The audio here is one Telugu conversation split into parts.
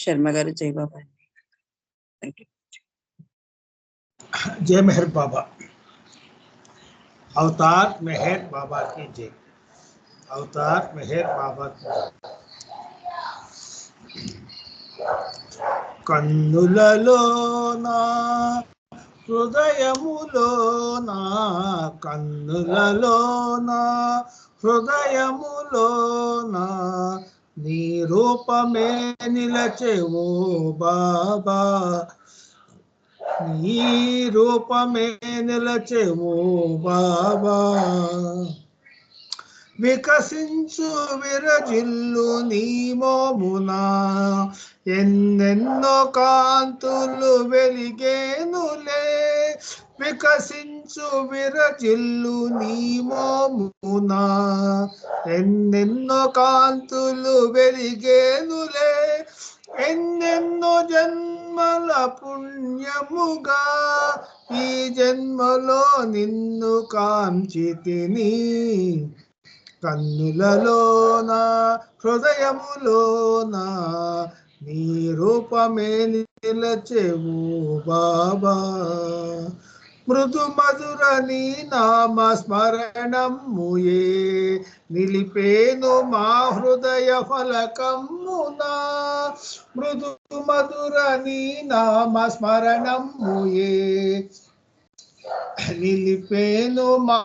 శర్మ గారు. జై బాబా అండి. Thank you. जय मेहर बाबा। अवतार मेहर बाबा की जय। अवतार मेहर बाबा की जय। కన్నులలోనా హృదయములోనా కన్నులలోనా హృదయములోనా నీ రూపమే నిలచెవో బాబా నీ రూపమే నిలచెవో బాబా వికసించు విరజిల్లు నీ మోమునా ఎన్నెన్నో కాంతులు వెలిగేనులే వికసించు విరజిల్లు నీ మోమునా ఎన్నెన్నో కాంతులు వెలిగేనులే ఎన్నెన్నో జన్మల పుణ్యముగా ఈ జన్మలో నిన్ను కాంచితిని కన్నులలోనా హృదయములోనా నీ రూపమే నిలచెవు బాబా మృదు మధుర నీ నామ స్మరణముయే నిలిపేను మా హృదయ ఫలకమునా మృదు మధుర నీ నామ స్మరణముయే నిలిపేను మా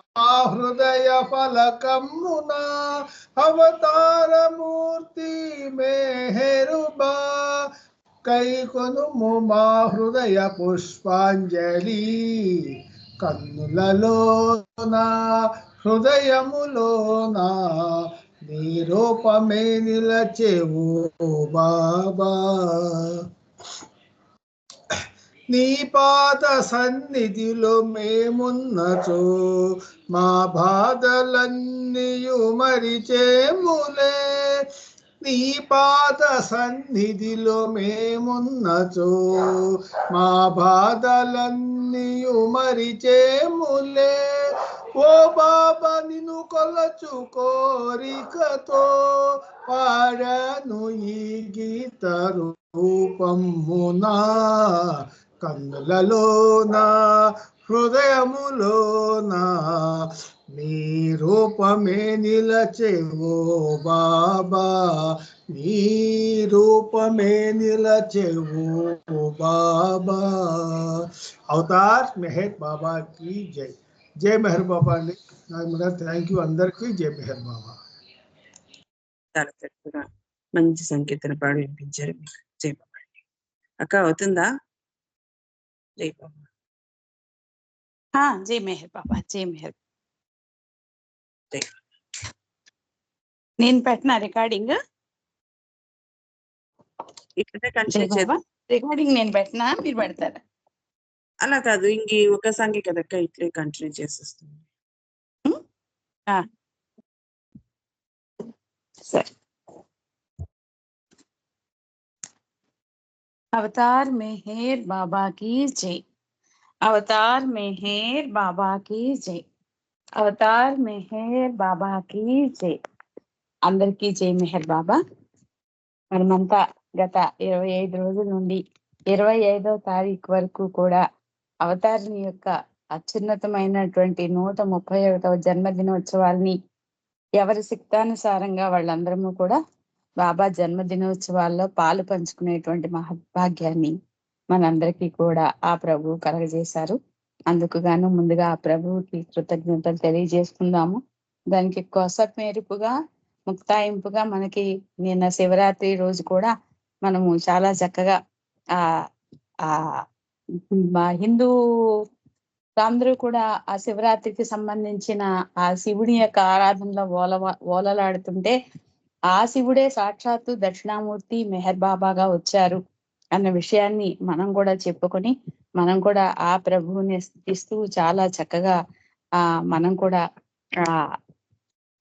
హృదయ ఫలకమునా అవతారమూర్తి మెహరుబా కైకొనుము మా హృదయ పుష్పాంజలి కన్నులలోనా హృదయములోనా నీ రూపమే నిలచెవు బాబా నీ పాద సన్నిధిలో మేమున్నచో మా బాధలన్నీయు మరిచేములే నీ పాద సన్నిధిలో మేమున్నచో మా బాధలన్నీయు మరిచేములే ఓ బాబా నిన్ను కొలచు కోరికతో పాడాను ఈ గీత రూపమునా కన్నులలోనా హృదయములోనా నీ రూపమే నిలచెవో బాబా నీ రూపమే నిలచెవో బాబా అవతార్ మెహర్ బాబా की జై జై మెహర్ బాబా అండి. థ్యాంక్ యూ అందరికీ. జై మెహర్ బాబా. చాలా చక్కగా మంచి సంకీర్తన పాడు వినిపించారు మీకు. జై బాబా అండి. అక్క అవుతుందా? జై బాబా. జై మెహర్ బాబా. జై మెహర్. జై. నేను పెట్టిన రికార్డింగ్ ఇక్కడే కంటిన్యూ చేద్దాం. రికార్డింగ్ నేను పెట్టినా మీరు పెడతారా? అలా కాదు, ఇంక ఒక సంఖ్య కదక్క, ఇట్లే కంటిన్యూ చేసేస్తుంది. సరే. अवतार मेहर बाबा की जय। अवतार मेहर बाबा की जय। అవతార్ మెహర్ బాబా की జై. అందరికీ జై మెహర్ బాబా. మనమంతా గత 25 రోజుల నుండి 25వ తారీఖు వరకు కూడా అవతారిని యొక్క అత్యున్నతమైనటువంటి 131వ జన్మదినోత్సవాల్ని ఎవరి శక్తానుసారంగా వాళ్ళందరము కూడా బాబా జన్మదినోత్సవాల్లో పాలు పంచుకునేటువంటి మహద్భాగ్యాన్ని మనందరికీ కూడా ఆ ప్రభువు కలగజేశారు. అందుకు గాను ముందుగా ఆ ప్రభువుకి కృతజ్ఞతలు తెలియజేసుకుందాము. దానికి కొసమేరుపుగా ముక్తాయింపుగా మనకి నిన్న శివరాత్రి రోజు కూడా మనము చాలా చక్కగా మా హిందూ అందరూ కూడా ఆ శివరాత్రికి సంబంధించిన ఆ శివుని యొక్క ఆరాధనలో ఓలలాడుతుంటే ఆ శివుడే సాక్షాత్తు దక్షిణామూర్తి మెహర్ బాబాగా వచ్చారు అన్న విషయాన్ని మనం కూడా చెప్పుకొని మనం కూడా ఆ ప్రభువుని స్తుతిస్తూ చాలా చక్కగా మనం కూడా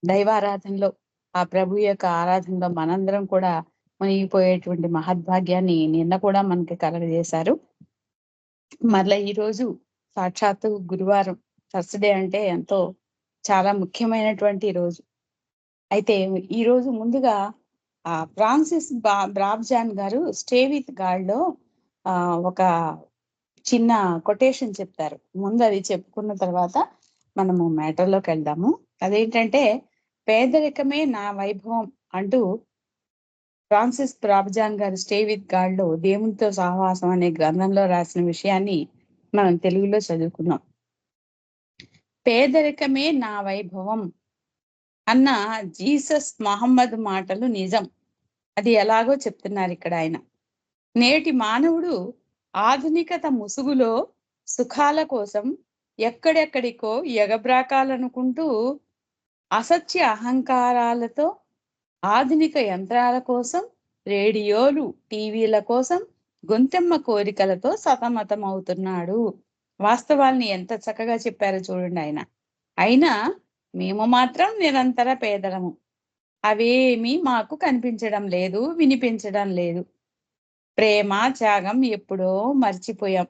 దైవారాధనలో ఆ ప్రభు యొక్క ఆరాధనలో మనందరం కూడా మునిగిపోయేటువంటి మహద్భాగ్యాన్ని నిన్న కూడా మనకి కలగజేశారు. మరలా ఈరోజు సాక్షాత్తు గురువారం, థర్స్డే అంటే చాలా ముఖ్యమైనటువంటి రోజు. అయితే ఈ రోజు ముందుగా ఫ్రాన్సిస్ బ్రాబ్జాన్ గారు స్టే విత్ గాడ్ లో ఒక చిన్న కొటేషన్ చెప్తారు. ముందు అది చెప్పుకున్న తర్వాత మనము మ్యాటర్ లోకి వెళ్దాము. అదేంటంటే, పేదరికమే నా వైభవం అంటూ ఫ్రాన్సిస్ బ్రాబ్జాన్ గారు స్టే విత్ గాడ్ లో దేవునితో సహవాసం అనే గ్రంథంలో రాసిన విషయాన్ని మనం తెలుగులో చదువుకున్నాం. పేదరికమే నా వైభవం అన్న జీసస్ మహమ్మద్ మాటలు నిజం. అది ఎలాగో చెప్తున్నారు ఇక్కడ ఆయన. నేటి మానవుడు ఆధునికత ముసుగులో సుఖాల కోసం ఎక్కడెక్కడికో ఎగబ్రాకాలనుకుంటూ అసత్య అహంకారాలతో ఆధునిక యంత్రాల కోసం, రేడియోలు, టీవీల కోసం, గొంతెమ్మ కోరికలతో సతమతమవుతున్నాడు. వాస్తవాల్ని ఎంత చక్కగా చెప్పారో చూడండి ఆయన. అయినా మేము మాత్రం నిరంతర పేదలము. అవేమీ మాకు కనిపించడం లేదు, వినిపించడం లేదు. ప్రేమ, త్యాగం ఎప్పుడో మర్చిపోయాం.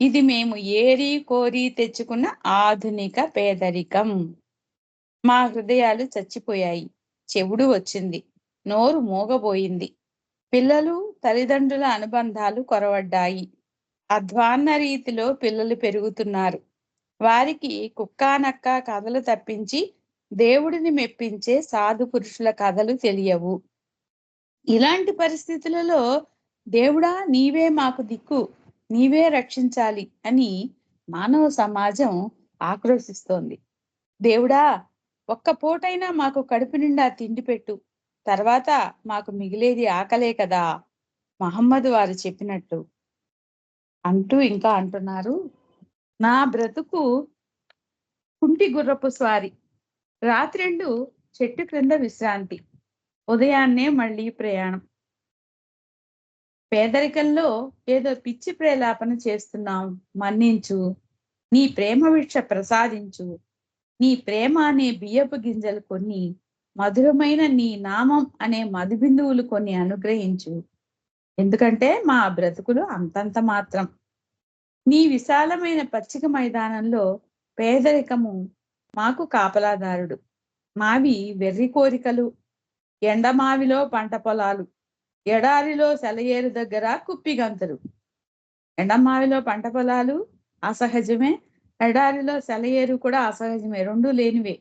ఇది మేము ఏరి కోరి తెచ్చుకున్న ఆధునిక పేదరికం. మా హృదయాలు చచ్చిపోయాయి, చెవుడు వచ్చింది, నోరు మూగబోయింది. పిల్లలు తల్లిదండ్రుల అనుబంధాలు కొరవడ్డాయి. అధ్వాన్న రీతిలో పిల్లలు పెరుగుతున్నారు. వారికి కుక్కానక్క కథలు తప్పించి దేవుడిని మెప్పించే సాధు పురుషుల కథలు తెలియవు. ఇలాంటి పరిస్థితులలో దేవుడా నీవే మాకు దిక్కు, నీవే రక్షించాలి అని మానవ సమాజం ఆక్రోశిస్తోంది. దేవుడా, ఒక్క పూటైనా మాకు కడుపు నిండా తిండి పెట్టు, తర్వాత మాకు మిగిలేది ఆకలే కదా మహమ్మద్ వారు చెప్పినట్టు అంటూ ఇంకా అంటున్నారు. నా బ్రతుకు కుంటి గుర్రపు స్వారీ, రాత్రెండు చెట్టు క్రింద విశ్రాంతి, ఉదయాన్నే మళ్ళీ ప్రయాణం. పేదరికంలో ఏదో పిచ్చి ప్రేలాపన చేస్తున్నాం, మన్నించు. నీ ప్రేమ విక్ష ప్రసాదించు. నీ ప్రేమ అనే బియ్యపు గింజలు కొన్ని, మధురమైన నీ నామం అనే మధుబిందువులు కొన్ని అనుగ్రహించు. ఎందుకంటే మా బ్రతుకులు అంతంత మాత్రం. నీ విశాలమైన పచ్చిక మైదానంలో పేదరికము మాకు కాపలాదారుడు. మావి వెర్రి కోరికలు, ఎండమావిలో పంట పొలాలు, ఎడారిలో సెలయేరు దగ్గర కుప్పిగంతులు. ఎండమావిలో పంట పొలాలు అసహజమే, ఎడారిలో సెలయేరు కూడా అసహజమే, రెండూ లేనివే.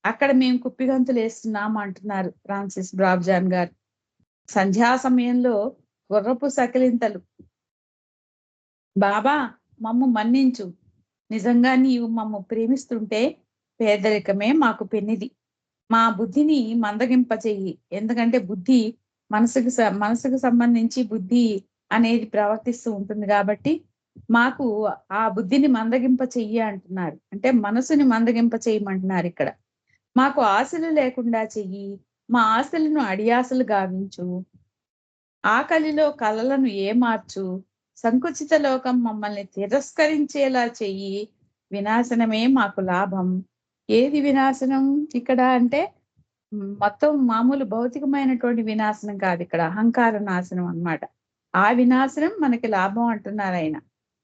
అక్కడ మేము కుప్పిగంతులు వేస్తున్నాం అంటున్నారు ఫ్రాన్సిస్ బ్రాబ్జాన్ గారు. సంధ్యా సమయంలో గుర్రపు సకిలింతలు. బాబా మమ్ము మన్నించు. నిజంగా నీవు మమ్ము ప్రేమిస్తుంటే పేదరికమే మాకు పెన్నిది. మా బుద్ధిని మందగింప చెయ్యి. ఎందుకంటే బుద్ధి మనసుకు సంబంధించి బుద్ధి అనేది ప్రవర్తిస్తూ ఉంటుంది కాబట్టి మాకు ఆ బుద్ధిని మందగింప చెయ్యి అంటున్నారు. అంటే మనసుని మందగింప చేయమంటున్నారు ఇక్కడ. మాకు ఆశలు లేకుండా చెయ్యి, మా ఆశలను అడియాసలు గావించు. ఆకలిలో కలలను ఏమార్చు. సంకుచిత లోకం మమ్మల్ని తిరస్కరించేలా చెయ్యి. వినాశనమే మాకు లాభం. ఏది వినాశనం ఇక్కడ అంటే మొత్తం మామూలు భౌతికమైనటువంటి వినాశనం కాదు, ఇక్కడ అహంకార నాశనం అన్నమాట. ఆ వినాశనం మనకి లాభం అంటున్నారు ఆయన.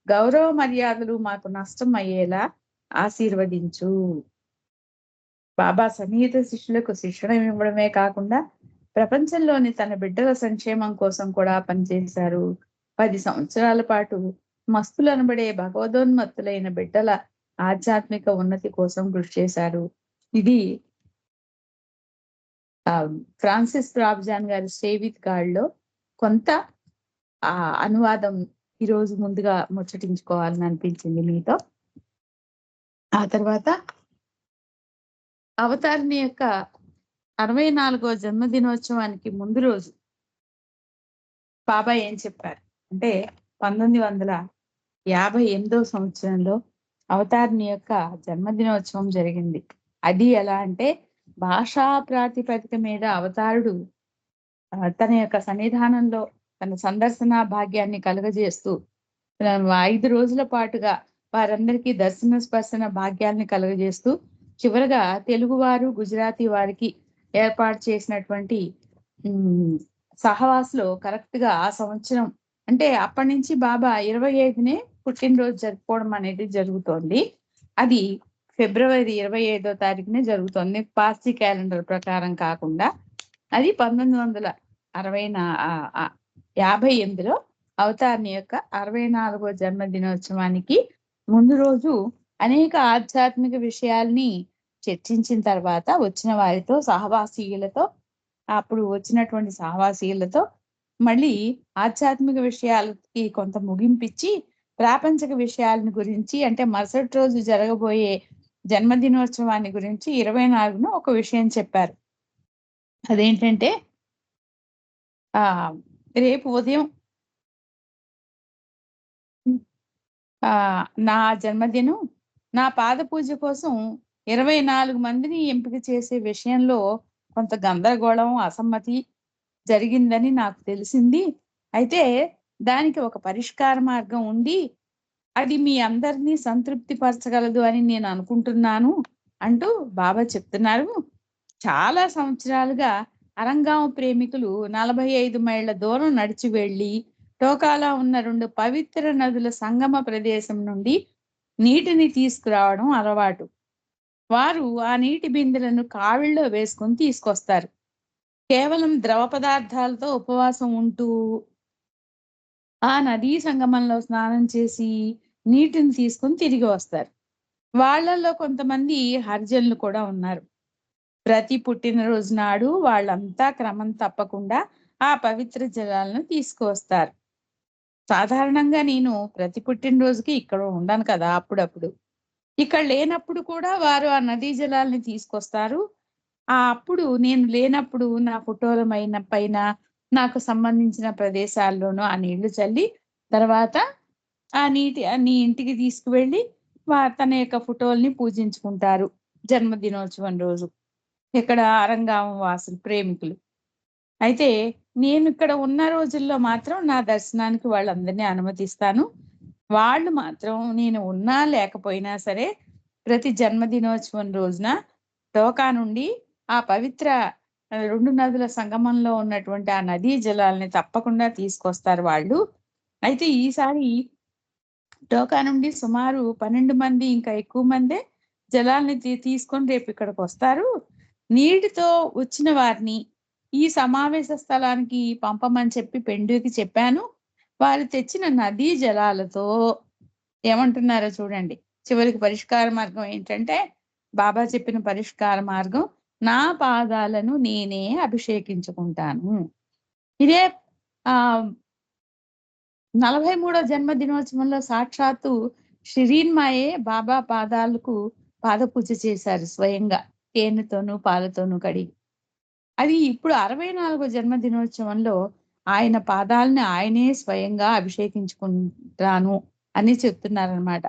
గౌరవ మర్యాదలు మాకు నష్టం అయ్యేలా ఆశీర్వదించు. బాబా సన్నిహిత శిష్యులకు శిక్షణ ఇవ్వడమే కాకుండా ప్రపంచంలోని తన బిడ్డల సంక్షేమం కోసం కూడా పనిచేశారు. 10 సంవత్సరాల పాటు మస్తులనబడే భగవదోన్మత్తులైన బిడ్డల ఆధ్యాత్మిక ఉన్నతి కోసం కృషి చేశారు. ఇది ఫ్రాన్సిస్ బ్రాబ్జాన్ గారి స్టే విత్ గాడ్ లో కొంత అనువాదం ఈరోజు ముందుగా ముచ్చటించుకోవాలని అనిపించింది మీతో. ఆ తర్వాత అవతారిణి యొక్క 64వ జన్మదినోత్సవానికి ముందు రోజు బాబా ఏం చెప్పారు అంటే 1958వ సంవత్సరంలో అవతారిణి యొక్క జన్మదినోత్సవం జరిగింది. అది ఎలా అంటే భాషా ప్రాతిపదిక మీద అవతారుడు తన యొక్క సన్నిధానంలో తన సందర్శన భాగ్యాన్ని కలుగజేస్తూ 5 రోజుల పాటుగా వారందరికీ దర్శన స్పర్శన భాగ్యాన్ని కలుగజేస్తూ చివరగా తెలుగువారు గుజరాతీ వారికి ఏర్పాటు చేసినటువంటి సహవాసులో కరెక్ట్ గా ఆ సంవత్సరం అంటే అప్పటి నుంచి బాబా 25నే పుట్టినరోజు జరుపుకోవడం అనేది జరుగుతోంది. అది ఫిబ్రవరి 25వ తారీఖునే జరుగుతోంది, పార్సీ క్యాలెండర్ ప్రకారం కాకుండా. అది 1958లో అవతార్ని యొక్క 64వ జన్మదినోత్సవానికి ముందు రోజు అనేక ఆధ్యాత్మిక విషయాల్ని చర్చించిన తర్వాత వచ్చిన వారితో సహవాసీయులతో అప్పుడు వచ్చినటువంటి సహవాసీయులతో మళ్ళీ ఆధ్యాత్మిక విషయాలకి కొంత ముగింపిచ్చి ప్రాపంచిక విషయాలని గురించి అంటే మరుసటి రోజు జరగబోయే జన్మదినోత్సవాన్ని గురించి 24న ఒక విషయం చెప్పారు. అదేంటంటే రేపు ఉదయం నా జన్మదినం నా పాద పూజ కోసం 24 మందిని ఎంపిక చేసే విషయంలో కొంత గందరగోళం అసమ్మతి జరిగిందని నాకు తెలిసింది. అయితే దానికి ఒక పరిష్కార మార్గం ఉంది, అది మీ అందరినీ సంతృప్తి పరచగలదు అని నేను అనుకుంటున్నాను అంటూ బాబా చెప్తున్నారు. చాలా సంవత్సరాలుగా అరంగాం ప్రేమికులు 45 మైళ్ళ దూరం నడిచి వెళ్ళి టోకాలో ఉన్న 2 పవిత్ర నదుల సంగమ ప్రదేశం నుండి నీటిని తీసుకురావడం అలవాటు. వారు ఆ నీటి బిందెలను కావిళ్ళలో వేసుకొని తీసుకొస్తారు. కేవలం ద్రవ పదార్థాలతో ఉపవాసం ఉంటూ ఆ నదీ సంగమంలో స్నానం చేసి నీటిని తీసుకొని తిరిగి వస్తారు. వాళ్ళల్లో కొంతమంది హరిజనులు కూడా ఉన్నారు. ప్రతి పుట్టినరోజు నాడు వాళ్ళంతా క్రమం తప్పకుండా ఆ పవిత్ర జలాలను తీసుకువస్తారు. సాధారణంగా నేను ప్రతి పుట్టినరోజుకి ఇక్కడ ఉండను కదా, అప్పుడప్పుడు ఇక్కడ లేనప్పుడు కూడా వారు ఆ నదీ జలాల్ని తీసుకొస్తారు. అప్పుడు నేను లేనప్పుడు నా ఫోటోల పైన నాకు సంబంధించిన ప్రదేశాల్లోనూ ఆ నీళ్లు చల్లి తర్వాత ఆ నీ ఇంటికి తీసుకువెళ్ళి తన యొక్క ఫోటోల్ని పూజించుకుంటారు జన్మదినోత్సవం రోజు. ఇక్కడ అరంగాం వాసులు ప్రేమికులు. అయితే నేను ఇక్కడ ఉన్న రోజుల్లో మాత్రం నా దర్శనానికి వాళ్ళందరినీ అనుమతిస్తాను. వాళ్ళు మాత్రం నేను ఉన్నా లేకపోయినా సరే ప్రతి జన్మదినోత్సవం రోజున టోకా నుండి ఆ పవిత్ర 2 నదుల సంగమంలో ఉన్నటువంటి ఆ నదీ జలాల్ని తప్పకుండా తీసుకొస్తారు వాళ్ళు. అయితే ఈసారి టోకా నుండి సుమారు 12 మంది ఇంకా ఎక్కువ మందే జలాల్ని తీసుకొని రేపు ఇక్కడికి వస్తారు. నీటితో వచ్చిన వారిని ఈ సమావేశ స్థలానికి పంపమని చెప్పి పెండుకి చెప్పాను. వారు తెచ్చిన నదీ జలాలతో ఏమంటున్నారో చూడండి. చివరికి పరిష్కార మార్గం ఏంటంటే బాబా చెప్పిన పరిష్కార మార్గం, నా పాదాలను నేనే అభిషేకించుకుంటాను. ఇదే 43వ జన్మదినోత్సవంలో సాక్షాత్తు షిరీన్మాయే బాబా పాదాలకు పాదపూజ చేశారు స్వయంగా, తేనెతోనూ పాలతోనూ కడిగి. అది ఇప్పుడు 64వ జన్మదినోత్సవంలో ఆయన పాదాలని ఆయనే స్వయంగా అభిషేకించుకుంటాను అని చెప్తున్నారనమాట.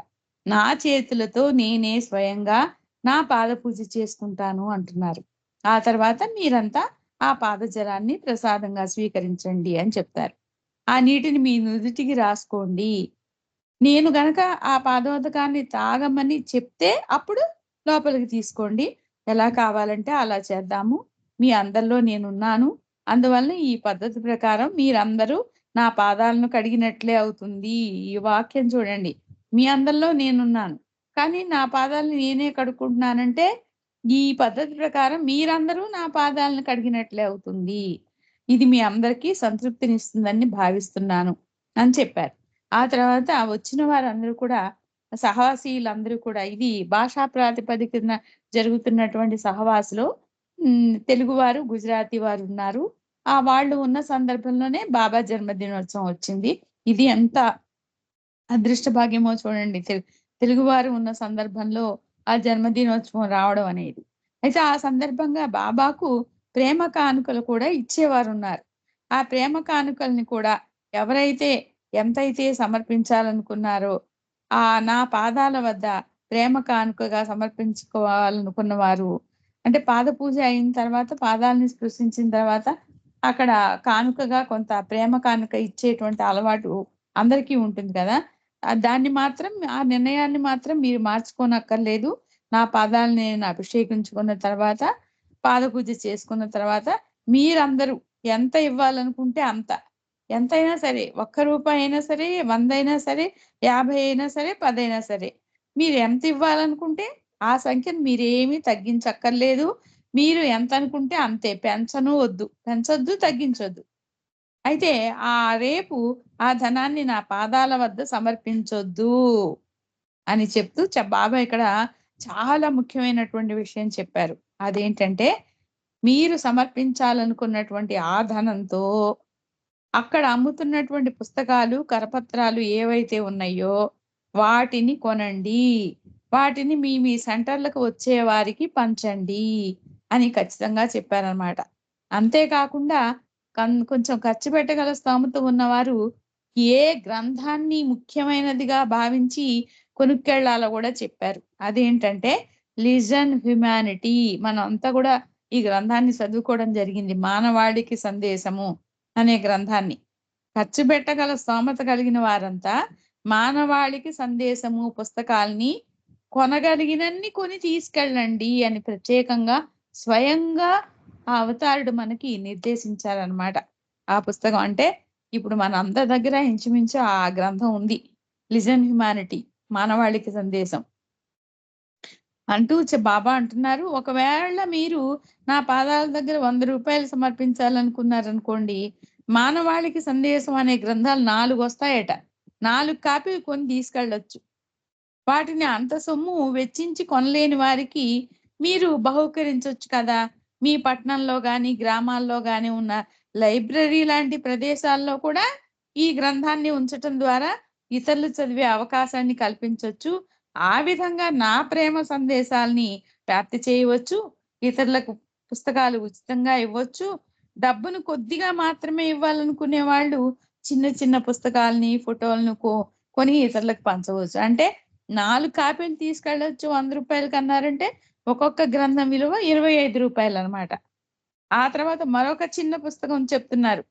నా చేతులతో నేనే స్వయంగా నా పాద పూజ చేసుకుంటాను అంటున్నారు. ఆ తర్వాత మీరంతా ఆ పాదజలాన్ని ప్రసాదంగా స్వీకరించండి అని చెప్తారు. ఆ నీటిని మీ నుదుటికి రాసుకోండి. నేను గనక ఆ పాదోదకాన్ని తాగమని చెప్తే అప్పుడు లోపలికి తీసుకోండి. ఎలా కావాలంటే అలా చేద్దాము. మీ అందరిలో నేనున్నాను. అందువల్ల ఈ పద్ధతి ప్రకారం మీరందరూ నా పాదాలను కడిగినట్లే అవుతుంది. ఈ వాక్యం చూడండి. మీ అందరిలో నేనున్నాను, కానీ నా పాదాలను నేనే కడుక్కుంటున్నానంటే ఈ పద్ధతి ప్రకారం మీరందరూ నా పాదాలను కడిగినట్లే అవుతుంది. ఇది మీ అందరికీ సంతృప్తినిస్తుందని భావిస్తున్నాను అని చెప్పారు. ఆ తర్వాత వచ్చిన వారందరూ కూడా సహవాసీయులందరూ కూడా, ఇది భాషా ప్రాతిపదికన జరుగుతున్నటువంటి సహవాసులో తెలుగు వారు, గుజరాతీ వారు ఉన్నారు. వాళ్ళు ఉన్న సందర్భంలోనే బాబా జన్మదినోత్సవం వచ్చింది. ఇది ఎంత అదృష్ట భాగ్యమో చూడండి, తెలుగు వారు ఉన్న సందర్భంలో ఆ జన్మదినోత్సవం రావడం అనేది. అయితే ఆ సందర్భంగా బాబాకు ప్రేమ కానుకలు కూడా ఇచ్చేవారు ఉన్నారు. ఆ ప్రేమ కానుకల్ని కూడా ఎవరైతే ఎంతైతే సమర్పించాలనుకున్నారో నా పాదాల వద్ద ప్రేమ కానుకగా సమర్పించుకోవాలనుకున్న వారు, అంటే పాద పూజ అయిన తర్వాత పాదాలని స్పృశించిన తర్వాత అక్కడ కానుకగా కొంత ప్రేమ కానుక ఇచ్చేటువంటి అలవాటు అందరికీ ఉంటుంది కదా. దాన్ని మాత్రం, ఆ నిర్ణయాన్ని మాత్రం మీరు మార్చుకోనక్కర్లేదు. నా పాదాలను నేను అభిషేకించుకున్న తర్వాత, పాద పూజ చేసుకున్న తర్వాత మీరందరూ ఎంత ఇవ్వాలనుకుంటే అంత, ఎంతైనా సరే, 1 రూపాయి అయినా సరే, 100 అయినా సరే, 50 అయినా సరే, 10 అయినా సరే, మీరు ఎంత ఇవ్వాలనుకుంటే ఆ సంఖ్యను మీరేమీ తగ్గించక్కర్లేదు. మీరు ఎంత అనుకుంటే అంతే, పెంచొద్దు తగ్గించొద్దు. అయితే రేపు ఆ ధనాన్ని నా పాదాల వద్ద సమర్పించొద్దు అని చెప్తూ బాబా ఇక్కడ చాలా ముఖ్యమైనటువంటి విషయం చెప్పారు. అదేంటంటే మీరు సమర్పించాలనుకున్నటువంటి ఆ ధనంతో అక్కడ అమ్ముతున్నటువంటి పుస్తకాలు, కరపత్రాలు ఏవైతే ఉన్నాయో వాటిని కొనండి, వాటిని మీ సెంటర్లకు వచ్చే వారికి పంచండి అని ఖచ్చితంగా చెప్పారనమాట. అంతేకాకుండా కొంచెం ఖర్చు పెట్టగల స్తోమత ఉన్నవారు ఏ గ్రంథాన్ని ముఖ్యమైనదిగా భావించి కొనుక్కెళ్లాలో కూడా చెప్పారు. అదేంటంటే లిజన్ హ్యుమానిటీ. మనం అంతా కూడా ఈ గ్రంథాన్ని చదువుకోవడం జరిగింది, మానవాళికి సందేశము అనే గ్రంథాన్ని. ఖర్చు పెట్టగల స్తోమత కలిగిన వారంతా మానవాళికి సందేశము పుస్తకాల్ని కొనగలిగినన్ని కొని తీసుకెళ్ళండి అని ప్రత్యేకంగా స్వయంగా ఆ అవతారుడు మనకి నిర్దేశించారనమాట. ఆ పుస్తకం అంటే ఇప్పుడు మన అందరి దగ్గర ఇంచుమించు ఆ గ్రంథం ఉంది, లిజన్ హ్యుమానిటీ, మానవాళికి సందేశం అంటూ బాబా అంటున్నారు. ఒకవేళ మీరు నా పాదాల దగ్గర 100 రూపాయలు సమర్పించాలనుకున్నారనుకోండి, మానవాళికి సందేశం అనే గ్రంథాలు 4 వస్తాయట. 4 కాపీలు కొని తీసుకెళ్ళొచ్చు. వాటిని అంత సొమ్ము వెచ్చించి కొనలేని వారికి మీరు బహుకరించవచ్చు కదా. మీ పట్టణంలో గాని గ్రామాల్లో గాని ఉన్న లైబ్రరీ లాంటి ప్రదేశాల్లో కూడా ఈ గ్రంథాన్ని ఉంచటం ద్వారా ఇతరులు చదివే అవకాశాన్ని కల్పించవచ్చు. ఆ విధంగా నా ప్రేమ సందేశాల్ని వ్యాప్తి చేయవచ్చు. ఇతరులకు పుస్తకాలు ఉచితంగా ఇవ్వచ్చు. డబ్బును కొద్దిగా మాత్రమే ఇవ్వాలనుకునే వాళ్ళు చిన్న చిన్న పుస్తకాలని, ఫోటోలను కొని ఇతరులకు పంచవచ్చు. అంటే 4 కాపీలు తీసుకెళ్ళొచ్చు 100 రూపాయలకి అన్నారంటే ఒక్కొక్క గ్రంథం విలువ 25 రూపాయలు అనమాట. ఆ తర్వాత మరొక చిన్న పుస్తకం చెప్తున్నారు,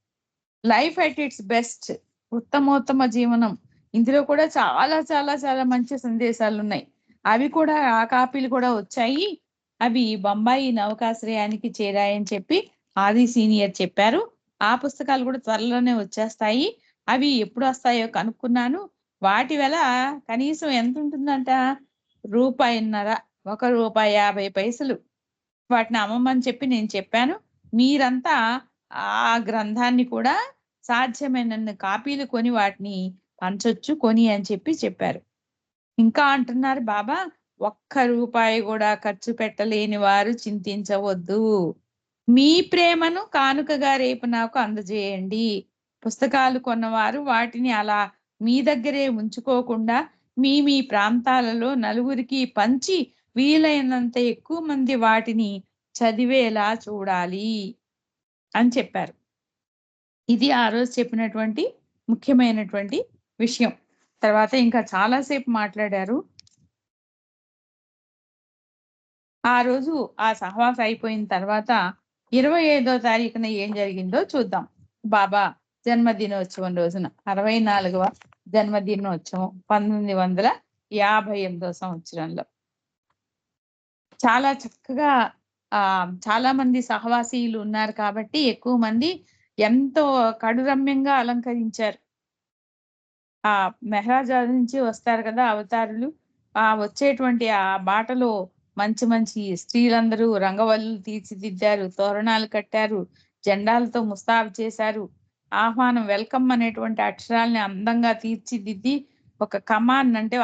లైఫ్ ఎట్ ఇట్స్ బెస్ట్, ఉత్తమోత్తమ జీవనం. ఇందులో కూడా చాలా చాలా చాలా మంచి సందేశాలు ఉన్నాయి. అవి కూడా ఆ కాపీలు కూడా వచ్చాయి. అవి బొంబాయి నౌకాశ్రయానికి చేరాయని చెప్పి ఆది సీనియర్ చెప్పారు. ఆ పుస్తకాలు కూడా త్వరలోనే వచ్చేస్తాయి. అవి ఎప్పుడు వస్తాయో కనుక్కున్నాను. వాటి వెల కనీసం ఎంత ఉంటుందంట, ₹1.50, ₹1.50. వాటిని అమ్మమని చెప్పి నేను చెప్పాను. మీరంతా ఆ గ్రంథాన్ని కూడా సాధ్యమైనన్ని కాపీలు కొని వాటిని పంచొచ్చు కొని అని చెప్పారు. ఇంకా అంటున్నారు బాబా, ₹1 కూడా ఖర్చు పెట్టలేని వారు చింతించవద్దు. మీ ప్రేమను కానుకగా రేపు నాకు అందజేయండి. పుస్తకాలు కొన్నవారు వాటిని అలా మీ దగ్గరే ఉంచుకోకుండా మీ ప్రాంతాలలో నలుగురికి పంచి వీలైనంత ఎక్కువ మంది వాటిని చదివేలా చూడాలి అని చెప్పారు. ఇది ఆ రోజు చెప్పినటువంటి ముఖ్యమైనటువంటి విషయం. తర్వాత ఇంకా చాలాసేపు మాట్లాడారు. ఆ రోజు ఆ సహవాసం అయిపోయిన తర్వాత 25వ తారీఖున ఏం జరిగిందో చూద్దాం. బాబా జన్మదినోత్సవం రోజున 64వ జన్మదినోత్సవం 1958వ సంవత్సరంలో చాలా చక్కగా చాలా మంది సహవాసీయులు ఉన్నారు కాబట్టి ఎక్కువ మంది ఎంతో కడురమ్యంగా అలంకరించారు. ఆ మెహరాజాల నుంచి వస్తారు కదా అవతారులు, వచ్చేటువంటి ఆ బాటలో మంచి మంచి స్త్రీలందరూ రంగవల్లులు తీర్చిదిద్దారు, తోరణాలు కట్టారు, జెండాలతో ముస్తాబు చేశారు. ఆహ్వానం వెల్కమ్ అనేటువంటి అక్షరాల్ని అందంగా తీర్చిదిద్ది ఒక కమాన్ అంటే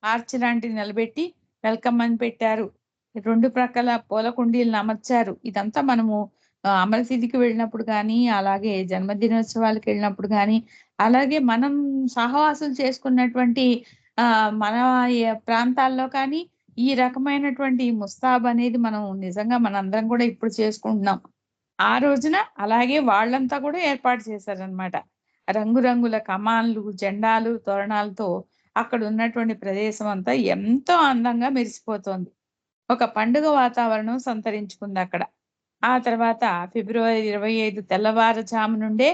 ఆర్చ్ లాంటిది నిలబెట్టి వెల్కమ్ అని పెట్టారు. 2 ప్రక్కల పూల కుండీలను అమర్చారు. ఇదంతా మనము అమరసిద్ధికి వెళ్ళినప్పుడు కానీ, అలాగే జన్మదినోత్సవాలకు వెళ్ళినప్పుడు కానీ, అలాగే మనం సహవాసులు చేసుకున్నటువంటి మన ప్రాంతాల్లో కానీ ఈ రకమైనటువంటి ముస్తాబ్ అనేది మనం నిజంగా మనందరం కూడా ఇప్పుడు చేసుకుంటున్నాం. ఆ రోజున అలాగే వాళ్ళంతా కూడా ఏర్పాటు చేశారనమాట. రంగురంగుల కమాన్లు, జెండాలు, తోరణాలతో అక్కడ ఉన్నటువంటి ప్రదేశం అంతా ఎంతో అందంగా మెరిసిపోతోంది. ఒక పండుగ వాతావరణం సంతరించుకుంది అక్కడ. ఆ తర్వాత ఫిబ్రవరి 25 తెల్లవారుజాము నుండే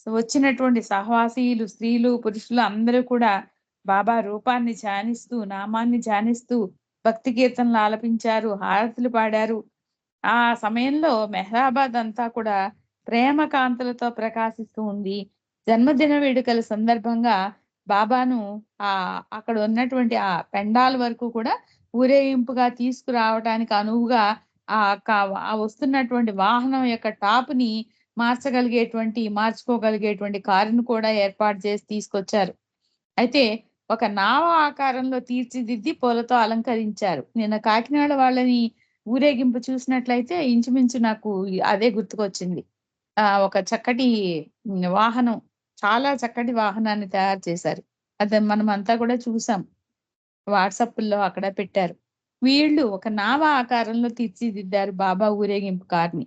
వచ్చినటువంటి సహవాసీయులు, స్త్రీలు, పురుషులు అందరూ కూడా బాబా రూపాన్ని ధ్యానిస్తూ, నామాన్ని ధ్యానిస్తూ భక్తి కీర్తనలు ఆలపించారు, హారతులు పాడారు. ఆ సమయంలో మెహరాబాద్ అంతా కూడా ప్రేమ కాంతులతో ప్రకాశిస్తూ ఉంది. జన్మదిన వేడుకల సందర్భంగా బాబాను అక్కడ ఉన్నటువంటి ఆ పెండాల వరకు కూడా ఊరేగింపుగా తీసుకురావడానికి అనువుగా ఆ వస్తున్నటువంటి వాహనం యొక్క టాప్ ని మార్చుకోగలిగేటువంటి కారును కూడా ఏర్పాటు చేసి తీసుకొచ్చారు. అయితే ఒక నావ ఆకారంలో తీర్చిదిద్ది పూలతో అలంకరించారు. నిన్న కాకినాడ వాళ్ళని ఊరేగింపు చూసినట్లయితే ఇంచుమించు నాకు అదే గుర్తుకొచ్చింది. ఒక చక్కటి వాహనం, చాలా చక్కటి వాహనాన్ని తయారు చేశారు. అది మనమంతా కూడా చూసాం. వాట్సాప్‌లో అక్కడ పెట్టారు. వీళ్ళు ఒక నావ ఆకారంలో తీర్చిదిద్దారు బాబా ఊరేగింపు కార్‌ని.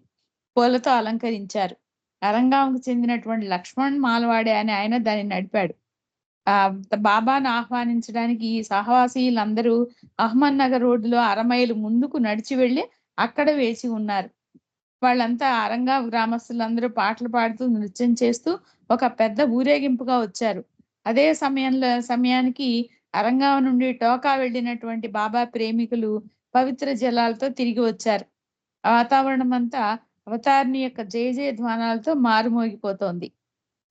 పూలతో అలంకరించారు. అరంగాంకు చెందినటువంటి లక్ష్మణ్ మాలవాడే అనే ఆయన దాన్ని నడిపాడు. బాబాను ఆహ్వానించడానికి సహవాసీయులందరూ అహ్మద్ నగర్ రోడ్డులో 1/2 మైలు ముందుకు నడిచి వెళ్లి అక్కడ వేచి ఉన్నారు. వాళ్ళంతా అరంగా గ్రామస్తులందరూ పాటలు పాడుతూ నృత్యం చేస్తూ ఒక పెద్ద ఊరేగింపుగా వచ్చారు. అదే సమయానికి అరంగాం నుండి టోకా వెళ్ళినటువంటి బాబా ప్రేమికులు పవిత్ర జలాలతో తిరిగి వచ్చారు. వాతావరణం అంతా అవతారిణి యొక్క జయ జయ ధ్వానాలతో మారుమోగిపోతోంది.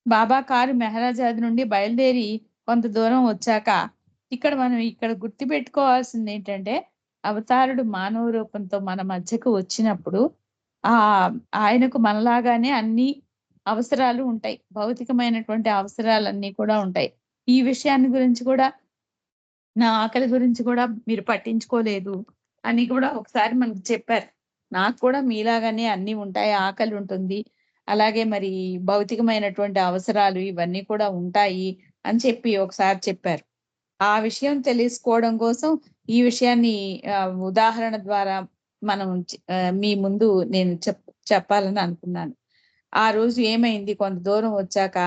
బాబా కారు మెహరాజాద్ నుండి బయలుదేరి కొంత దూరం వచ్చాక ఇక్కడ గుర్తుపెట్టుకోవాల్సింది ఏంటంటే, అవతారుడు మానవ రూపంతో మన మధ్యకు వచ్చినప్పుడు ఆయనకు మనలాగానే అన్ని అవసరాలు ఉంటాయి. భౌతికమైనటువంటి అవసరాలన్నీ కూడా ఉంటాయి. ఈ విషయాన్ని గురించి కూడా, నా ఆకలి గురించి కూడా మీరు పట్టించుకోలేదు అని కూడా ఒకసారి మనకు చెప్పారు. నాకు కూడా మీలాగానే అన్ని ఉంటాయి. ఆకలి ఉంటుంది. అలాగే మరి భౌతికమైనటువంటి అవసరాలు ఇవన్నీ కూడా ఉంటాయి అని చెప్పి ఒకసారి చెప్పారు. ఆ విషయం తెలుసుకోవడం కోసం ఈ విషయాన్ని ఉదాహరణ ద్వారా మనం మీ ముందు నేను చెప్పాలని అనుకున్నాను. ఆ రోజు ఏమైంది, కొంత దూరం వచ్చాక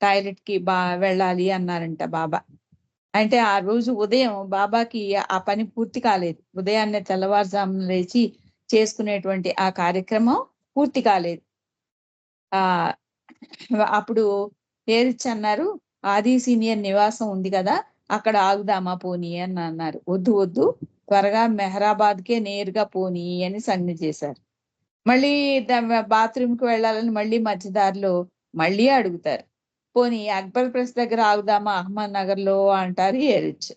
టాయిలెట్‌కి వెళ్ళాలి అన్నారంట బాబా. అంటే ఆ రోజు ఉదయం బాబాకి ఆ పని పూర్తి కాలేదు. ఉదయాన్నే తెల్లవారుజామున లేచి చేసుకునేటువంటి ఆ కార్యక్రమం పూర్తి కాలేదు. అప్పుడు ఏరిచ్చి అన్నారు, ఆది సీనియర్ నివాసం ఉంది కదా, అక్కడ ఆగుదామా పోనీ అని అన్నారు. వద్దు త్వరగా మెహరాబాద్కే నేరుగా పోనీ అని సంజ్ఞ చేశారు. మళ్ళీ బాత్రూమ్కి వెళ్ళాలని మళ్ళీ మధ్యదారిలో మళ్ళీ అడుగుతారు. పోనీ అక్బర్ ప్రెస్ దగ్గర ఆగుదామా అహ్మద్ నగర్ లో అంటారు ఏరిచ్.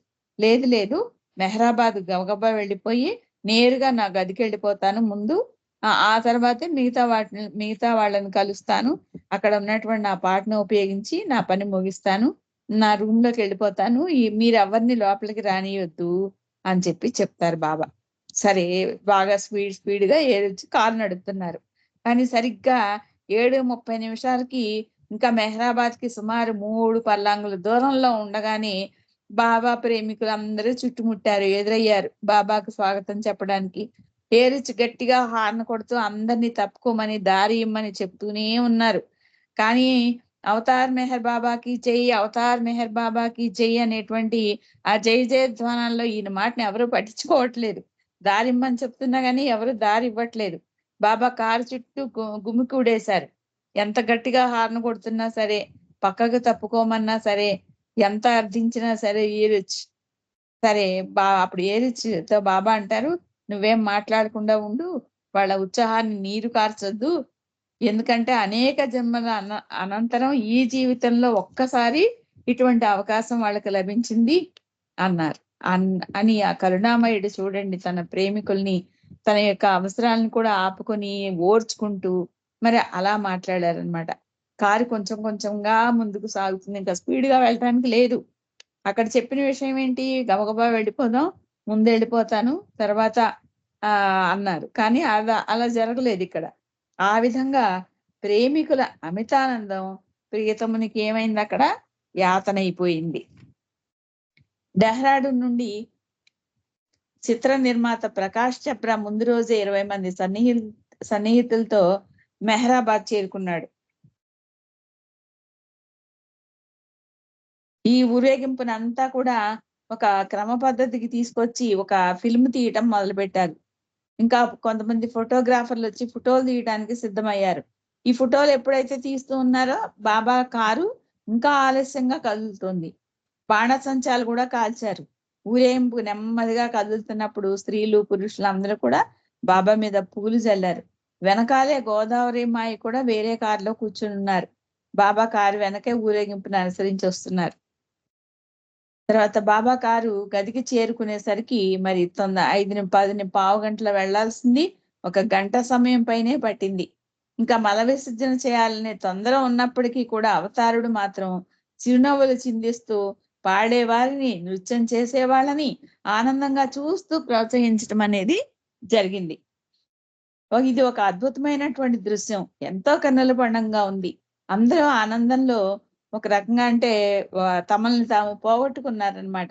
లేదు మెహరాబాద్ గబగబా వెళ్ళిపోయి నేరుగా నా గదికి వెళ్ళిపోతాను ముందు, ఆ తర్వాత మిగతా వాళ్ళని కలుస్తాను. అక్కడ ఉన్నటువంటి నా పాటను ఉపయోగించి నా పని ముగిస్తాను. నా రూమ్ లోకి వెళ్ళిపోతాను. మీరు ఎవరిని లోపలికి రానియొద్దు అని చెప్తారు బాబా. సరే, బాగా స్పీడ్ గా ఏరిచి కారు నడుపుతున్నారు. కానీ సరిగ్గా 7:30 నిమిషాలకి ఇంకా మెహరాబాద్ కి సుమారు 3 పర్లాంగుల దూరంలో ఉండగానే బాబా ప్రేమికులందరూ చుట్టుముట్టారు, ఎదురయ్యారు బాబాకు స్వాగతం చెప్పడానికి. ఏరిచి గట్టిగా హార్న్ కొడుతూ అందరినీ తప్పుకోమని, దారి ఇమ్మని చెప్తూనే ఉన్నారు. కానీ అవతార్ మెహర్ బాబాకి జై, అవతార్ మెహర్ బాబాకి జై అనేటువంటి ఆ జై జయధ్వానాల్లో ఈయన మాటని ఎవరు పట్టించుకోవట్లేదు. దారి ఇమ్మని చెప్తున్నా గానీ ఎవరు దారి ఇవ్వట్లేదు. బాబా కారు చుట్టూ గుమికూడేశారు. ఎంత గట్టిగా హార్న్ కొడుతున్నా సరే, పక్కకు తప్పుకోమన్నా సరే, ఎంత అర్థించినా సరే ఏరిచ్. సరే, అప్పుడు ఏరిచ్తో బాబా అంటారు, నువ్వేం మాట్లాడకుండా ఉండు, వాళ్ళ ఉత్సాహాన్ని నీరు కార్చొద్దు. ఎందుకంటే అనేక జన్మల అనంతరం ఈ జీవితంలో ఒక్కసారి ఇటువంటి అవకాశం వాళ్ళకి లభించింది అన్నారు. అని ఆ కరుణామయుడు చూడండి, తన ప్రేమికుల్ని తన యొక్క అవసరాలను కూడా ఆపుకొని ఓర్చుకుంటూ మరి అలా మాట్లాడారనమాట. కారు కొంచెం కొంచెంగా ముందుకు సాగుతుంది. ఇంకా స్పీడ్ గా వెళ్ళటానికి లేదు. అక్కడ చెప్పిన విషయం ఏంటి, గబగబా వెళ్ళిపోదాం, ముందు వెళ్ళిపోతాను తర్వాత అన్నారు. కానీ అలా జరగలేదు ఇక్కడ. ఆ విధంగా ప్రేమికుల అమితానందం ప్రియతమునికి ఏమైంది, అక్కడ యాతనైపోయింది. డెహ్రాడూన్ నుండి చిత్ర నిర్మాత ప్రకాష్ చప్రా ముందు రోజే 20 మంది సన్నిహితులతో మెహరాబాద్ చేరుకున్నాడు. ఈ ఊరేగింపునంతా కూడా ఒక క్రమ పద్ధతికి తీసుకొచ్చి ఒక ఫిల్మ్ తీయటం మొదలు పెట్టారు. ఇంకా కొంతమంది ఫోటోగ్రాఫర్లు వచ్చి ఫోటోలు తీయడానికి సిద్ధమయ్యారు. ఈ ఫోటోలు ఎప్పుడైతే తీస్తూ ఉన్నారో బాబా కారు ఇంకా ఆలస్యంగా కదులుతుంది. బాణసంచాలు కూడా కాల్చారు. ఊరేగింపు నెమ్మదిగా కదులుతున్నప్పుడు స్త్రీలు పురుషులు అందరూ కూడా బాబా మీద పూలు చల్లారు. వెనకాలే గోదావరి మాయ కూడా వేరే కారులో కూర్చుని ఉన్నారు. బాబా కారు వెనకే ఊరేగింపును అనుసరించి వస్తున్నారు. తర్వాత బాబా కారు గదికి చేరుకునేసరికి మరి 5:10 వెళ్లాల్సింది 1 గంట సమయం పైనే పట్టింది. ఇంకా మల విసర్జన చేయాలనే తొందర ఉన్నప్పటికీ కూడా అవతారుడు మాత్రం చిరునవ్వులు చిందిస్తూ పాడేవారిని, నృత్యం చేసేవాళ్ళని ఆనందంగా చూస్తూ ప్రోత్సహించడం అనేది జరిగింది. ఇది ఒక అద్భుతమైనటువంటి దృశ్యం. ఎంతో కన్నుల పండంగా ఉంది. అందరూ ఆనందంలో ఒక రకంగా అంటే తమల్ని తాము పోగొట్టుకున్నారనమాట.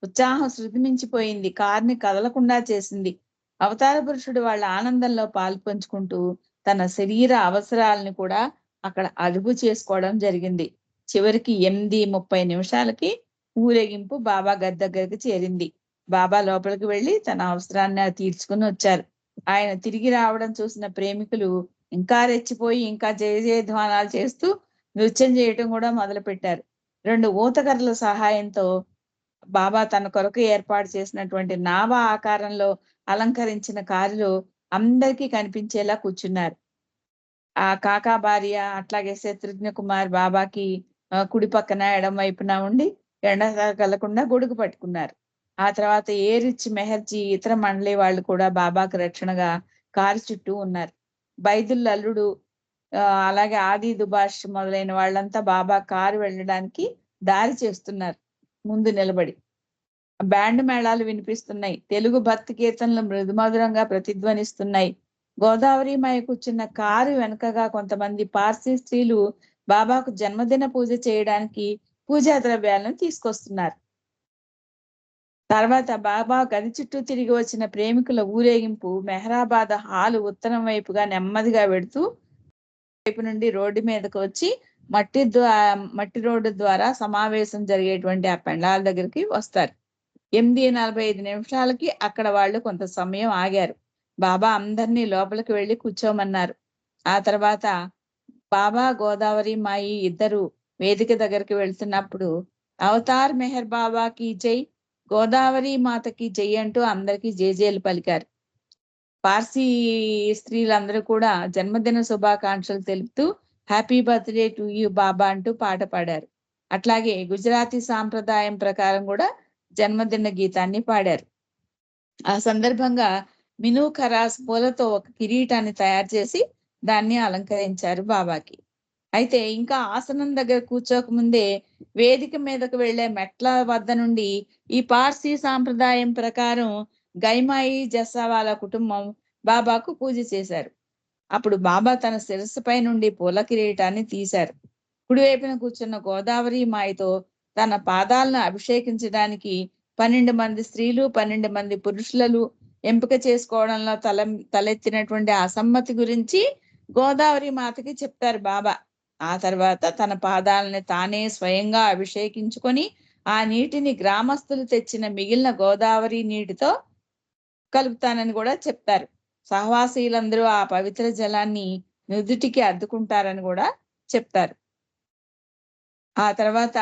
ఉత్సాహం శృతి మించిపోయింది. కారుని కదలకుండా చేసింది. అవతార పురుషుడు వాళ్ళ ఆనందంలో పాలు పంచుకుంటూ తన శరీర అవసరాలను కూడా అక్కడ అదుపు చేసుకోవడం జరిగింది. చివరికి 8:30 నిమిషాలకి ఊరేగింపు బాబా గది దగ్గరికి చేరింది. బాబా లోపలికి వెళ్ళి తన అవసరాన్ని తీర్చుకుని వచ్చారు. ఆయన తిరిగి రావడం చూసిన ప్రేమికులు ఇంకా రెచ్చిపోయి ఇంకా జయ జయధ్వానాలు చేస్తూ నృత్యం చేయటం కూడా మొదలు పెట్టారు. 2 ఊతకర్రల సహాయంతో బాబా తన కొరకు ఏర్పాటు చేసినటువంటి నావ ఆకారంలో అలంకరించిన కారులో అందరికీ కనిపించేలా కూర్చున్నారు. ఆ కాకా భార్య అట్లాగే శత్రుఘ్న కుమార్ బాబాకి కుడి పక్కన ఎడం వైపున ఉండి ఎండ తగలకుండా గొడుగు పట్టుకున్నారు. ఆ తర్వాత రిచ్ మెహర్జీ ఇతర మండలి వాళ్ళు కూడా బాబాకు రక్షణగా కారు చుట్టూ ఉన్నారు. బైదుల్ అల్లుడు అలాగే ఆది దుబాష్ మొదలైన వాళ్ళంతా బాబా కారు వెళ్ళడానికి దారి చేస్తున్నారు ముందు నిలబడి. బ్యాండ్ మేళాలు వినిపిస్తున్నాయి. తెలుగు భక్తి కీర్తనలు మృదుమధురంగా ప్రతిధ్వనిస్తున్నాయి. గోదావరి మాయ కూర్చున్న కారు వెనుకగా కొంతమంది పార్సీ స్త్రీలు బాబాకు జన్మదిన పూజ చేయడానికి పూజా ద్రవ్యాలను తీసుకొస్తున్నారు. తర్వాత బాబా గది చుట్టూ తిరిగి వచ్చిన ప్రేమికుల ఊరేగింపు మెహరాబాద్ హాలు ఉత్తరం వైపుగా నెమ్మదిగా వెడుతూ వైపు నుండి రోడ్డు మీదకు వచ్చి మట్టి రోడ్డు ద్వారా సమావేశం జరిగేటువంటి ఆ పెండాల దగ్గరికి వస్తారు. 8:45 నిమిషాలకి అక్కడ వాళ్ళు కొంత సమయం ఆగారు. బాబా అందరినీ లోపలికి వెళ్ళి కూర్చోమన్నారు. ఆ తర్వాత బాబా గోదావరి మాయి ఇద్దరు వేదిక దగ్గరికి వెళ్తున్నప్పుడు అవతార్ మెహర్ బాబాకి జై, గోదావరి మాతకి జై అంటూ అందరికీ జేజేలు పలికారు. పార్సీ స్త్రీలందరూ కూడా జన్మదిన శుభాకాంక్షలు తెలుపుతూ హ్యాపీ బర్త్డే టు యూ బాబా అంటూ పాట పాడారు. అట్లాగే గుజరాతీ సాంప్రదాయం ప్రకారం కూడా జన్మదిన గీతాన్ని పాడారు. ఆ సందర్భంగా మిను ఖరాస్ పూలతో ఒక కిరీటాన్ని తయారు చేసి దాన్ని అలంకరించారు బాబాకి. అయితే ఇంకా ఆసనం దగ్గర కూర్చోకముందే వేదిక మీదకు వెళ్లే మెట్ల వద్ద నుండి ఈ పార్సీ సాంప్రదాయం ప్రకారం గైమాయి జస్సావాల కుటుంబం బాబాకు పూజ చేశారు. అప్పుడు బాబా తన శిరస్సుపై నుండి పూల కిరీటాన్ని తీశారు. కుడివైపున కూర్చున్న గోదావరి మాయతో తన పాదాలను అభిషేకించడానికి 12 మంది స్త్రీలు 12 మంది పురుషులను ఎంపిక చేసుకోవడంలో తలెత్తినటువంటి అసమ్మతి గురించి గోదావరి మాతకి చెప్తారు బాబా. ఆ తర్వాత తన పాదాలని తానే స్వయంగా అభిషేకించుకొని ఆ నీటిని గ్రామస్తులు తెచ్చిన మిగిలిన గోదావరి నీటితో కలుపుతానని కూడా చెప్తారు. సహవాసీలందరూ ఆ పవిత్ర జలాన్ని నుదుటికి అద్దుకుంటారని కూడా చెప్తారు. ఆ తర్వాత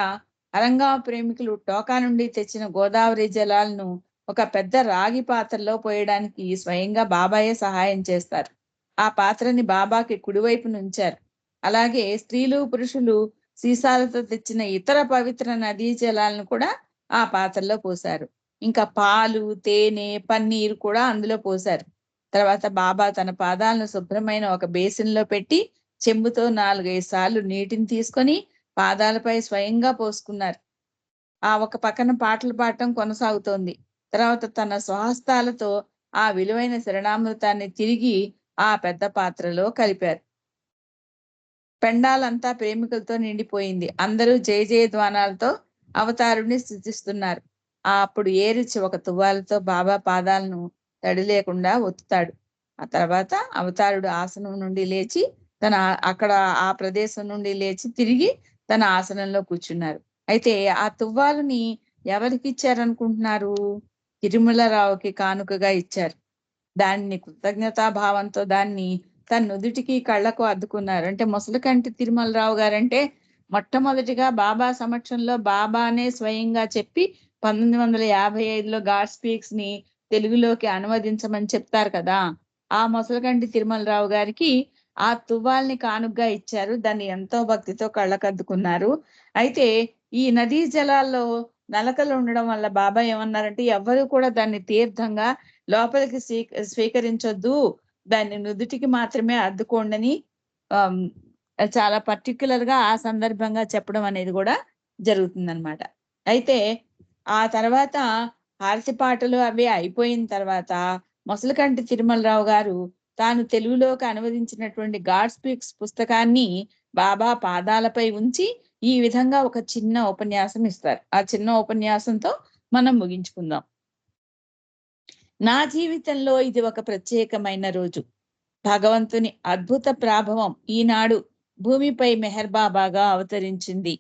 అరంగామ ప్రేమికులు టోకా నుండి తెచ్చిన గోదావరి జలాలను ఒక పెద్ద రాగి పాత్రలో పోయడానికి స్వయంగా బాబాయే సహాయం చేస్తారు. ఆ పాత్రని బాబాకి కుడివైపు ఉంచారు. అలాగే స్త్రీలు పురుషులు సీసాలతో తెచ్చిన ఇతర పవిత్ర నదీ జలాలను కూడా ఆ పాత్రలో పోశారు. ఇంకా పాలు, తేనె, పన్నీరు కూడా అందులో పోశారు. తర్వాత బాబా తన పాదాలను శుభ్రమైన ఒక బేసిన్లో పెట్టి చెంబుతో 4-5 సార్లు నీటిని తీసుకొని పాదాలపై స్వయంగా పోసుకున్నారు. ఆ ఒక పక్కన పాటలు పాడటం కొనసాగుతోంది. తర్వాత తన స్వహస్తాలతో ఆ విలువైన శరణామృతాన్ని తిరిగి ఆ పెద్ద పాత్రలో కలిపారు. పెండాలంతా ప్రేమికులతో నిండిపోయింది. అందరూ జయ జయధ్వానాలతో అవతారుడిని స్తుతిస్తున్నారు. అప్పుడు ఏరిచి ఒక తువ్వాలతో బాబా పాదాలను తడి లేకుండా ఒత్తుతాడు. ఆ తర్వాత అవతారుడు ఆసనం నుండి లేచి అక్కడ ఆ ప్రదేశం నుండి లేచి తిరిగి తన ఆసనంలో కూర్చున్నారు. అయితే ఆ తువ్వాలని ఎవరికి ఇచ్చారనుకుంటున్నారు? తిరుమలరావుకి కానుకగా ఇచ్చారు. దాన్ని కృతజ్ఞతాభావంతో దాన్ని తన నుదుటికి కళ్ళకు అద్దుకున్నారు. అంటే ముసలికంటి తిరుమలరావు గారంటే మొట్టమొదటిగా బాబా సమక్షంలో బాబానే స్వయంగా చెప్పి 1955లో గాడ్ స్పీక్స్ ని తెలుగులోకి అనువదించమని చెప్తారు కదా. ఆ ముసలికంటి తిరుమలరావు గారికి ఆ తువ్వాల్ని కానుకగా ఇచ్చారు. దాన్ని ఎంతో భక్తితో కళ్ళకద్దుకున్నారు. అయితే ఈ నదీ జలాల్లో నలకలు ఉండడం వల్ల బాబా ఏమన్నారంటే ఎవ్వరూ కూడా దాన్ని తీర్థంగా లోపలికి స్వీకరించొద్దు, దాన్ని నుదుటికి మాత్రమే అద్దుకోండని చాలా పర్టిక్యులర్ గా ఆ సందర్భంగా చెప్పడం అనేది కూడా జరుగుతుందన్నమాట. అయితే ఆ తర్వాత హారతి పాటలు అవి అయిపోయిన తర్వాత మొసలికంటి తిరుమలరావు గారు తాను తెలుగులోకి అనువదించినటువంటి గాడ్ స్పీక్స్ పుస్తకాన్ని బాబా పాదాలపై ఉంచి ఈ విధంగా ఒక చిన్న ఉపన్యాసం ఇస్తారు. ఆ చిన్న ఉపన్యాసంతో మనం ముగించుకుందాం. నా జీవితంలో ఇది ఒక ప్రత్యేకమైన రోజు. భగవంతుని అద్భుత ప్రాభవం ఈనాడు భూమిపై మెహర్ బాబాగా అవతరించింది.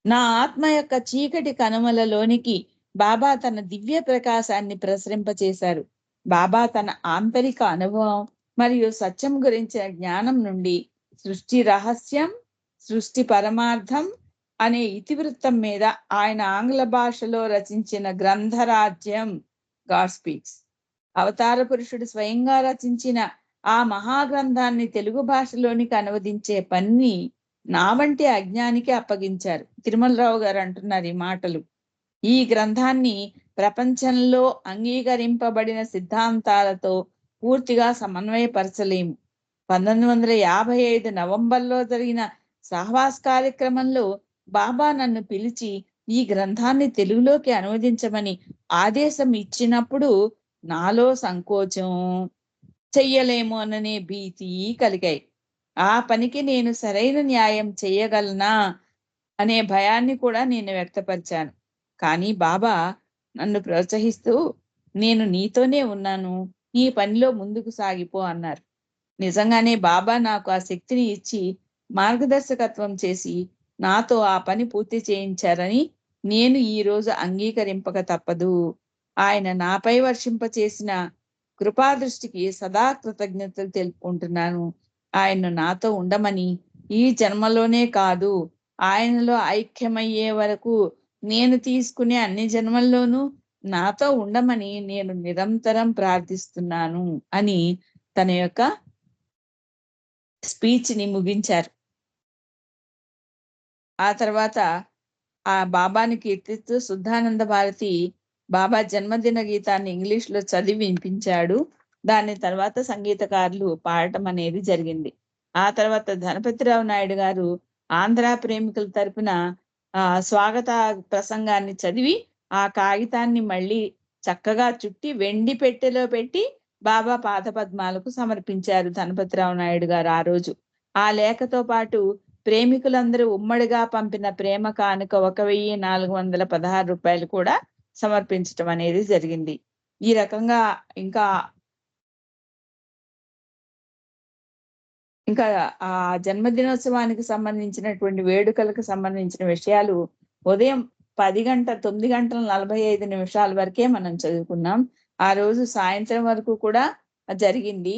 నా ఆత్మ యొక్క చీకటి కనుమలలోనికి బాబా తన దివ్య ప్రకాశాన్ని ప్రసరింపచేశారు. బాబా తన ఆంతరిక అనుభవం మరియు సత్యం గురించిన జ్ఞానం నుండి సృష్టి రహస్యం, సృష్టి పరమార్థం అనే ఇతివృత్తం మీద ఆయన ఆంగ్ల భాషలో రచించిన గ్రంథరాజ్యం గాడ్ స్పీక్స్, అవతార పురుషుడు స్వయంగా రచించిన ఆ మహాగ్రంథాన్ని తెలుగు భాషలోనికి అనువదించే పని నా వంటి అజ్ఞానికి అప్పగించారు. తిరుమలరావు గారు అంటున్నారు ఈ మాటలు. ఈ గ్రంథాన్ని ప్రపంచంలో అంగీకరింపబడిన సిద్ధాంతాలతో పూర్తిగా సమన్వయపరచలేము. 1955 నవంబర్లో జరిగిన సహవాస్ కార్యక్రమంలో బాబా నన్ను పిలిచి ఈ గ్రంథాన్ని తెలుగులోకి అనువదించమని ఆదేశం ఇచ్చినప్పుడు నాలో సంకోచం, చెయ్యలేము అననే భీతి కలిగాయి. ఆ పనికి నేను సరైన న్యాయం చేయగలనా అనే భయాన్ని కూడా నేను వ్యక్తపరిచాను. కానీ బాబా నన్ను ప్రోత్సహిస్తూ నేను నీతోనే ఉన్నాను, ఈ పనిలో ముందుకు సాగిపో అన్నారు. నిజంగానే బాబా నాకు ఆ శక్తిని ఇచ్చి మార్గదర్శకత్వం చేసి నాతో ఆ పని పూర్తి చేయించారని నేను ఈ రోజు అంగీకరింపక తప్పదు. ఆయన నాపై వర్షింపచేసిన కృపాదృష్టికి సదా కృతజ్ఞతలు తెలుపుకుంటున్నాను. ఆయన నాతో ఉండమని ఈ జన్మలోనే కాదు, ఆయనలో ఐక్యమయ్యే వరకు నేను తీసుకునే అన్ని జన్మల్లోనూ నాతో ఉండమని నేను నిరంతరం ప్రార్థిస్తున్నాను అని తన యొక్క స్పీచ్ ని ముగించారు. ఆ తర్వాత ఆ బాబాని కీర్తిస్తూ శుద్ధానంద భారతి బాబా జన్మదిన గీతాన్ని ఇంగ్లీష్ లో చదివి వినిపించాడు. దాని తర్వాత సంగీతకారులు పాడటం అనేది జరిగింది. ఆ తర్వాత ధనపతిరావు నాయుడు గారు ఆంధ్ర ప్రేమికుల తరపున స్వాగత ప్రసంగాన్ని చదివి ఆ కాగితాన్ని మళ్ళీ చక్కగా చుట్టి వెండి పెట్టెలో పెట్టి బాబా పాదపద్మాలకు సమర్పించారు ధనపతిరావు నాయుడు గారు ఆ రోజు. ఆ లేఖతో పాటు ప్రేమికులందరూ ఉమ్మడిగా పంపిన ప్రేమ కానుక 1416 రూపాయలు కూడా సమర్పించటం అనేది జరిగింది. ఈ రకంగా ఇంకా ఆ జన్మదినోత్సవానికి సంబంధించినటువంటి వేడుకలకు సంబంధించిన విషయాలు ఉదయం 9 గంటల 45 వరకే మనం చదువుకున్నాం. ఆ రోజు సాయంత్రం వరకు కూడా జరిగింది.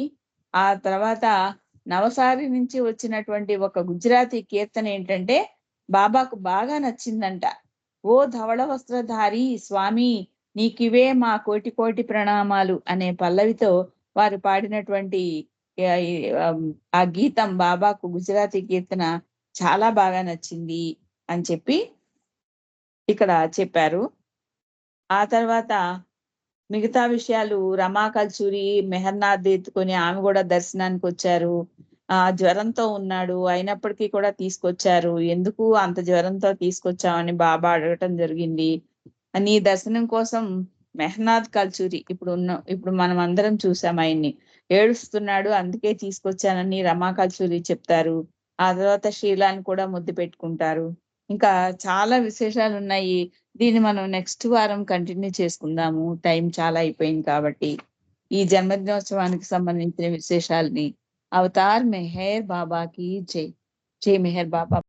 ఆ తర్వాత నవసారి నుంచి వచ్చినటువంటి ఒక గుజరాతీ కీర్తన ఏంటంటే బాబాకు బాగా నచ్చిందంట. ఓ ధవళ వస్త్రధారి స్వామి, నీకివే మా కోటి కోటి ప్రణామాలు అనే పల్లవితో వారు పాడినటువంటి ఆ గీతం బాబాకు గుజరాతీ కీర్తన చాలా బాగా నచ్చింది అని చెప్పి ఇక్కడ చెప్పారు. ఆ తర్వాత మిగతా విషయాలు రమా కల్చూరి మెహర్నాథ్ ఎత్తుకొని ఆమె కూడా దర్శనానికి వచ్చారు. జ్వరంతో ఉన్నాడు అయినప్పటికీ కూడా తీసుకొచ్చారు. ఎందుకు అంత జ్వరంతో తీసుకొచ్చామని బాబా అడగటం జరిగింది. నీ దర్శనం కోసం మెహర్నాథ్ కల్చూరి ఇప్పుడు మనం అందరం చూసాం, ఆయన్ని ఏడుస్తున్నాడు అందుకే తీసుకొచ్చానని రమా కల్చూరి చెప్తారు. ఆ తర్వాత షీలాని కూడా ముద్దు పెట్టుకుంటారు. ఇంకా చాలా విశేషాలు ఉన్నాయి. దీన్ని మనం నెక్స్ట్ వారం కంటిన్యూ చేసుకుందాము. టైం చాలా అయిపోయింది కాబట్టి ఈ జన్మదినోత్సవానికి సంబంధించిన విశేషాలని అవతార్ మెహర్ బాబాకి జై. జై మెహర్ బాబా.